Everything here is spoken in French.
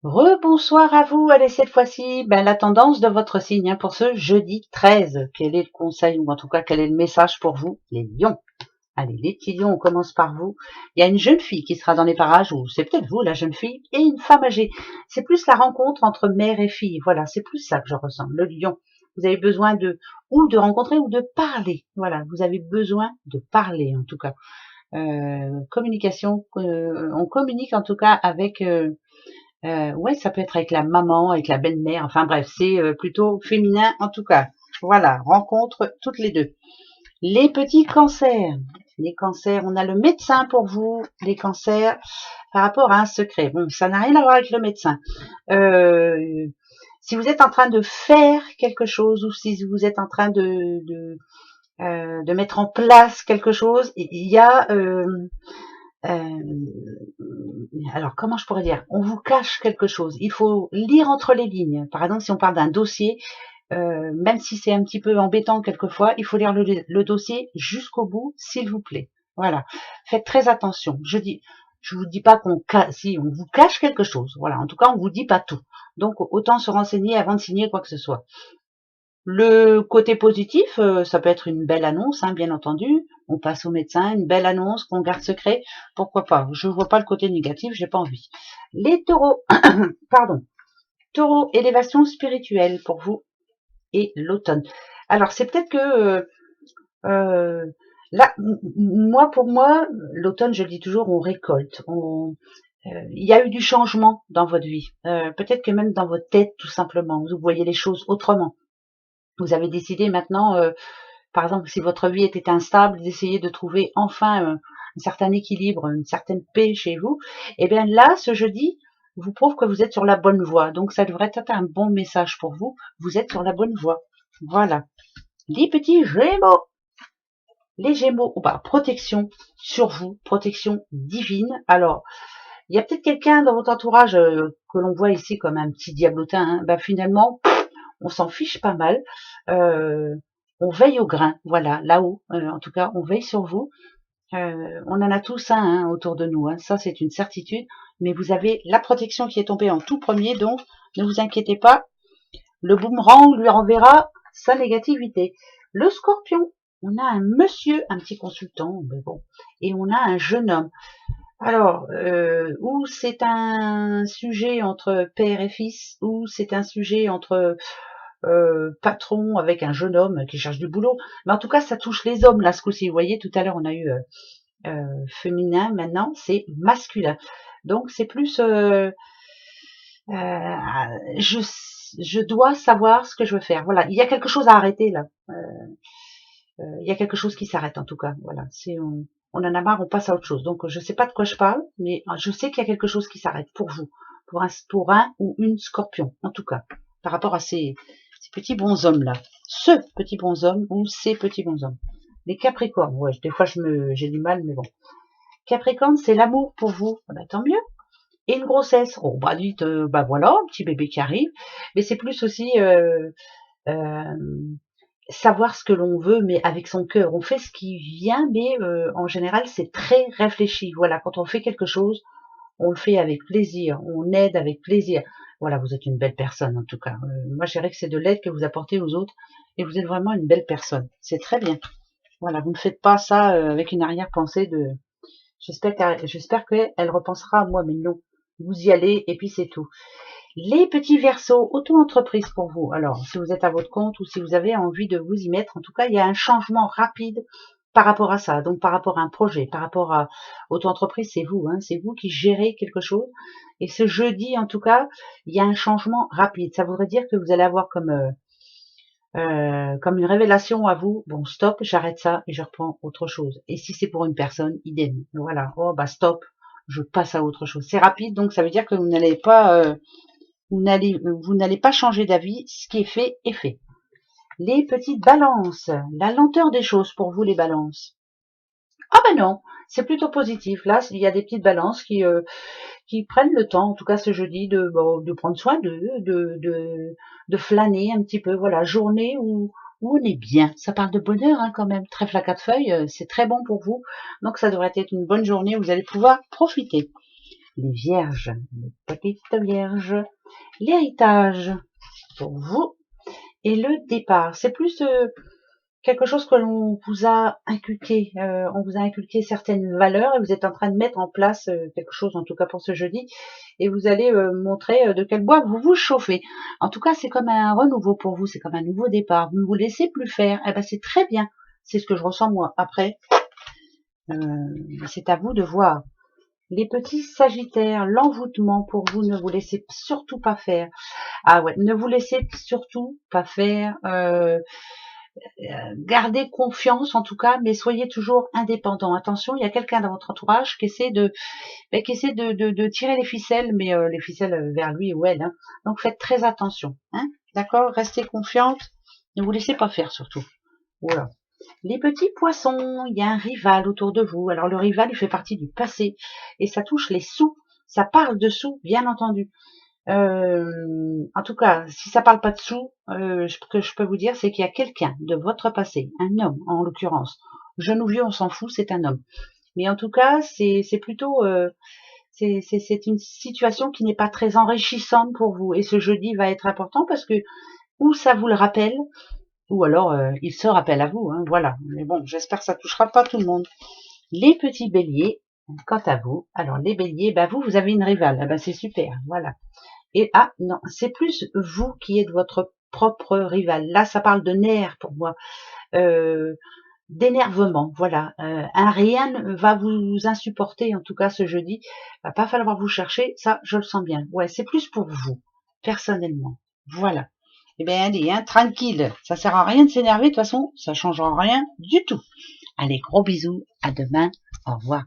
Rebonsoir à vous. Allez, cette fois-ci, la tendance de votre signe pour ce jeudi 13. Quel est le conseil ou en tout cas quel est le message pour vous, les lions? Allez, les petits lions, on commence par vous. Il y a une jeune fille qui sera dans les parages, ou c'est peut-être vous, la jeune fille, et une femme âgée. C'est plus la rencontre entre mère et fille. Voilà, c'est plus ça que je ressens. Le lion, vous avez besoin de rencontrer ou de parler. Voilà, vous avez besoin de parler en tout cas. Communication, on communique en tout cas avec... ouais, ça peut être avec la maman, avec la belle-mère, enfin bref, c'est plutôt féminin en tout cas. Voilà, rencontre toutes les deux. Les petits cancers. Les cancers, on a le médecin pour vous, les cancers, par rapport à un secret. Bon, ça n'a rien à voir avec le médecin. Si vous êtes en train de faire quelque chose ou si vous êtes en train de mettre en place quelque chose, il y a alors comment je pourrais dire, on vous cache quelque chose, il faut lire entre les lignes. Par exemple, si on parle d'un dossier, même si c'est un petit peu embêtant quelquefois, il faut lire le dossier jusqu'au bout, s'il vous plaît. Voilà, faites très attention. Je vous dis pas si on vous cache quelque chose, voilà, en tout cas on vous dit pas tout, donc autant se renseigner avant de signer quoi que ce soit. Le côté positif, ça peut être une belle annonce, hein, bien entendu. On passe au médecin, une belle annonce qu'on garde secret, pourquoi pas. Je vois pas le côté négatif, j'ai pas envie. Les taureaux, pardon. Taureau, élévation spirituelle pour vous et l'automne. Alors c'est peut-être que là, moi pour moi, l'automne, je le dis toujours, on récolte. Il y a eu du changement dans votre vie. Peut-être que même dans votre tête, tout simplement, vous voyez les choses autrement. Vous avez décidé maintenant, par exemple, si votre vie était instable, d'essayer de trouver enfin un certain équilibre, une certaine paix chez vous. Et bien là, ce jeudi vous prouve que vous êtes sur la bonne voie. Donc ça devrait être un bon message pour vous. Vous êtes sur la bonne voie. Voilà. Les petits Gémeaux. Les Gémeaux, protection sur vous, protection divine. Alors, il y a peut-être quelqu'un dans votre entourage que l'on voit ici comme un petit diablotin. Hein. Finalement, on s'en fiche pas mal. On veille au grain, voilà, là-haut. En tout cas, on veille sur vous. On en a tous un hein, autour de nous, hein, ça c'est une certitude. Mais vous avez la protection qui est tombée en tout premier, donc ne vous inquiétez pas. Le boomerang lui renverra sa négativité. Le Scorpion, on a un monsieur, un petit consultant, mais bon, et on a un jeune homme. Alors, ou c'est un sujet entre père et fils, ou c'est un sujet entre patron avec un jeune homme qui cherche du boulot. Mais en tout cas, ça touche les hommes là ce coup-ci. Vous voyez, tout à l'heure on a eu féminin, maintenant c'est masculin. Donc c'est plus je je dois savoir ce que je veux faire. Voilà, il y a quelque chose à arrêter là. Il y a quelque chose qui s'arrête en tout cas. Voilà, on en a marre, on passe à autre chose. Donc je sais pas de quoi je parle, mais je sais qu'il y a quelque chose qui s'arrête pour vous, pour un ou une Scorpion en tout cas, par rapport à ces petits bonshommes là, ce petit bonhomme ou ces petits bonshommes. Les Capricornes, ouais, des fois j'ai du mal, mais bon. Capricorne, c'est l'amour pour vous, tant mieux. Et une grossesse, oh dites, voilà, un petit bébé qui arrive, mais c'est plus aussi euh, savoir ce que l'on veut, mais avec son cœur. On fait ce qui vient, mais en général, c'est très réfléchi. Voilà, quand on fait quelque chose, on le fait avec plaisir, on aide avec plaisir. Voilà, vous êtes une belle personne en tout cas. Moi, je dirais que c'est de l'aide que vous apportez aux autres, et vous êtes vraiment une belle personne. C'est très bien. Voilà, vous ne faites pas ça avec une arrière-pensée de. J'espère qu'elle repensera à moi, mais non. Vous y allez et puis c'est tout. Les petits versos, auto-entreprise pour vous. Alors, si vous êtes à votre compte ou si vous avez envie de vous y mettre, en tout cas, il y a un changement rapide par rapport à ça. Donc, par rapport à un projet, par rapport à auto-entreprise, c'est vous, hein, c'est vous qui gérez quelque chose. Et ce jeudi, en tout cas, il y a un changement rapide. Ça voudrait dire que vous allez avoir comme une révélation à vous. Bon, stop, j'arrête ça et je reprends autre chose. Et si c'est pour une personne, idem. Voilà. Oh, stop, je passe à autre chose. C'est rapide, donc ça veut dire que vous n'allez pas vous n'allez pas changer d'avis, ce qui est fait est fait. Les petites balances, la lenteur des choses pour vous les balances. Ah non, c'est plutôt positif. Là, il y a des petites balances qui prennent le temps, en tout cas ce jeudi, de prendre soin d'eux, de flâner un petit peu. Voilà, journée où on est bien. Ça parle de bonheur hein, quand même. Trèfle à quatre feuilles, c'est très bon pour vous. Donc ça devrait être une bonne journée. Vous allez pouvoir profiter. Les vierges, les petites vierges, l'héritage pour vous et le départ. C'est plus quelque chose que l'on vous a inculqué. On vous a inculqué certaines valeurs et vous êtes en train de mettre en place quelque chose, en tout cas pour ce jeudi, et vous allez montrer de quel bois vous vous chauffez. En tout cas, c'est comme un renouveau pour vous, c'est comme un nouveau départ. Vous ne vous laissez plus faire. Eh ben, c'est très bien. C'est ce que je ressens moi. Après, c'est à vous de voir. Les petits sagittaires, l'envoûtement pour vous, ne vous laissez surtout pas faire. Ah ouais, ne vous laissez surtout pas faire. Gardez confiance en tout cas, mais soyez toujours indépendant. Attention, il y a quelqu'un dans votre entourage qui essaie de tirer les ficelles, mais les ficelles vers lui ou elle. Hein. Donc faites très attention. Hein. D'accord? Restez confiante. Ne vous laissez pas faire surtout. Voilà. Les petits poissons, il y a un rival autour de vous. Alors le rival, il fait partie du passé et ça touche les sous. Ça parle de sous, bien entendu. En tout cas, si ça parle pas de sous, ce que je peux vous dire, c'est qu'il y a quelqu'un de votre passé, un homme en l'occurrence. Jeune ou vieux, on s'en fout, c'est un homme. Mais en tout cas, c'est plutôt, c'est une situation qui n'est pas très enrichissante pour vous. Et ce jeudi va être important parce que ou ça vous le rappelle, ou alors il se rappelle à vous. Hein, voilà. Mais bon, j'espère que ça touchera pas tout le monde. Les petits béliers, quant à vous, alors les béliers, bah vous avez une rivale. Ah bah c'est super, voilà. Et ah non, c'est plus vous qui êtes votre propre rival. Là, ça parle de nerfs pour moi, d'énervement. Voilà, un rien ne va vous insupporter en tout cas ce jeudi. Va pas falloir vous chercher, ça je le sens bien. Ouais, c'est plus pour vous personnellement. Voilà. Eh bien allez, hein, tranquille. Ça sert à rien de s'énerver de toute façon, ça changera rien du tout. Allez, gros bisous. À demain. Au revoir.